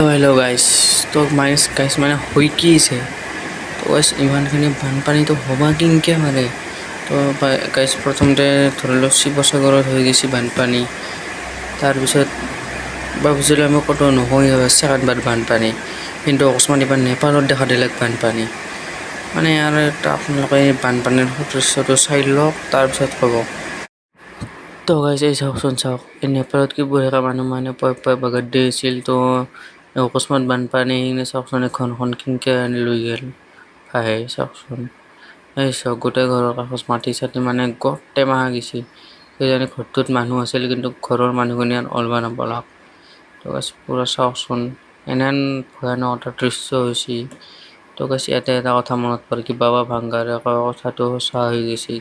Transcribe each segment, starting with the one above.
hello guys तो guys मैंने हुई की से तो गाइस इमानखिनि बानपानीটো हबा किनके मारे तो गाइस प्रथमते धरि लो शिवसागरत হৈ গৈছি বানপানী তাৰ পিছত ভাবিছিলোঁ আমি কত নহয় সেকেণ্ডবাৰ বানপানী কিন্তু অকস্মাত এবাৰ নেপালত দেখা দিলে বানপানী মানে ইয়াৰ আপোনালোকে বানপানীৰ দৃশ্যটো চাই লওক তাৰ পিছত ক'ব তো গাইস এই চাওকচোন চাওক এই নেপালত কি বঢ়িয়াকৈ মানুহ মানে বাগত দিছিল তো অকস্মাত বানপানী চাওকচোন এখন কিনকে লৈ গেল ভাই চাওকচোন এই চাওক গোটেই ঘৰৰ কাষত মাটি চাটি মানে গোটেই মাহা গেছি সেইজানি ঘৰটোত মানুহ আছিল কিন্তু ঘৰৰ মানুহখিনি অলবা নাপালাক তো গাইস পুৰা চাওকচোন এনেন ভয়ানক এটা দৃশ্য হৈছে তো গাইস এটা কথা মনত পৰে কি বাবা ভাংগাৰে কথাটো সঁচা হৈ গৈছে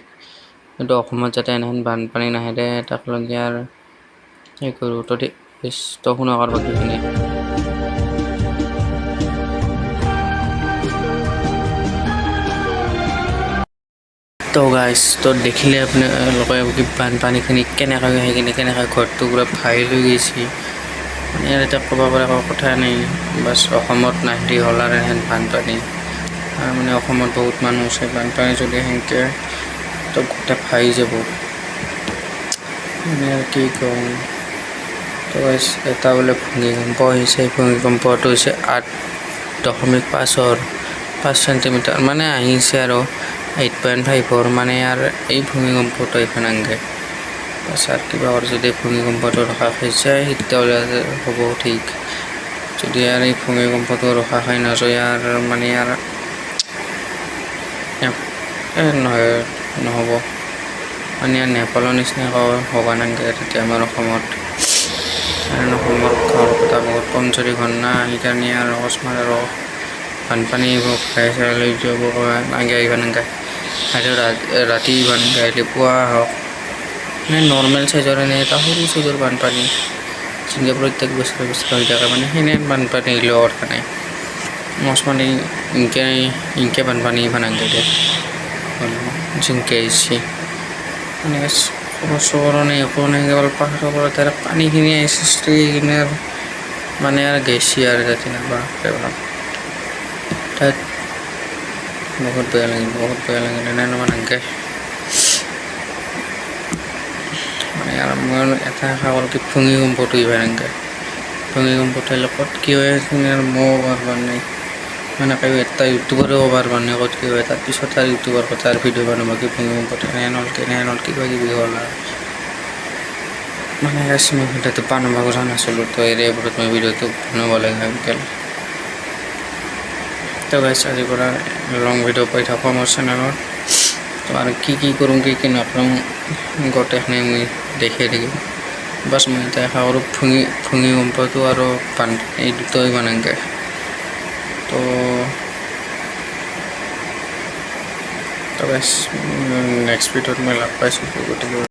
কিন্তু অসমত যাতে এনেহেন বানপানী নাহে দে তাক লগি আর এই কৰো তো শুনা কাৰ বাকীখিনি তো গাইস তো দেখিলে আপোনালোকে কি বানপানীখিনি কেনেকৈ সেইখিনি কেনেকৈ ঘৰটো পুৰা ভাই লৈ গৈছে মানে এটা ক'ব পৰা কথা নাই বাছ অসমত নাহি হ'ল আৰু হেন বানপানী মানে অসমত বহুত মানুহ আছে বানপানী যদি সেনেকৈ তো গোটেই ভাই যাব মানে আর কি কম তো গাইস এটা বলে ভূমিকম্প হৈছে ভূমিকম্পটো হৈছে 8.5 সেন্টিমিটার মানে আহিছে আৰু 8.5 মানে আর এই ভূমিকম্পটো এখানে আনগে আর কিবা আর যদি ভূমিকম্পটো রখা খাই যায় তাহলে হব ঠিক যদি আর এই ভূমিকম্পটো রখা খাই না যায় আর মানে আর নহব মানে নেপালৰ নিচিনা হবা নাংগে তেতিয়া আমাৰ অসমত কাৰণ অসমৰ ঘৰ কথা বহুত কমজোৰি ঘৰ না সেইকাৰণে আৰু অকস্মাত আৰু বানপানী খাই চাই লৈ যাব আগে আহিব নাংগে আৰু ৰাতি বানপানী আহিলে পুৱা হওক মানে নৰ্মেল সাইজৰ এনে এটা সৰু সাইজৰ বানপানী যেনেকৈ প্ৰত্যেক বছৰে হৈ থাকে মানে সেনে বানপানী আহিলেও কথা নাই অকস্মাত ইনকে বানপানী ভানাংগে দে যেনকে আহিছে মানে খবৰ নাই একো নাই কেৱল পাহাৰৰ পৰা তাৰ পানীখিনি আহিছে কিনে মানে আৰু গেছি আৰু যাতে নাপায় তাত বহুত বেয়া লাগিল এনে নাংগে মানে আৰ মই এটা খাবাৰ কি ভূমিকম্পটো ইবাৰ নাংগে ভূমিকম্পটো ক'ত কি হয় আর মও পারবার নাই মানে কেউ এটা ইউটিউবারও পারবার নাই ক'ত কি হয় তাৰপিছত আর ইউটিউবার কথা আর ভিডিও বানাবো কি ভূমিকম্পটো এনেহেন কিবা কিবি হ'ল আর মানে গাইস মই ভিডিওটো বানাব খোজা নাছিলোঁ তো এর ওপৰত মই ভিডিওটো বনাব লাগে গেল তো গাইস আজিৰ পৰা লং ভিডিও পাই থাকো মোৰ চেনেলত তো আৰ কি কৰুম কি নকৰুম গোটেইখিনি মই দেখিয়ে থাকিম বাস মই দেখা কৰোঁ ভূমিকম্পটো আৰু বানপানী এই দুটাই বানাংগে তো গাইস নেক্সট ভিডিওত মই লগ পাইছোঁ গতিকে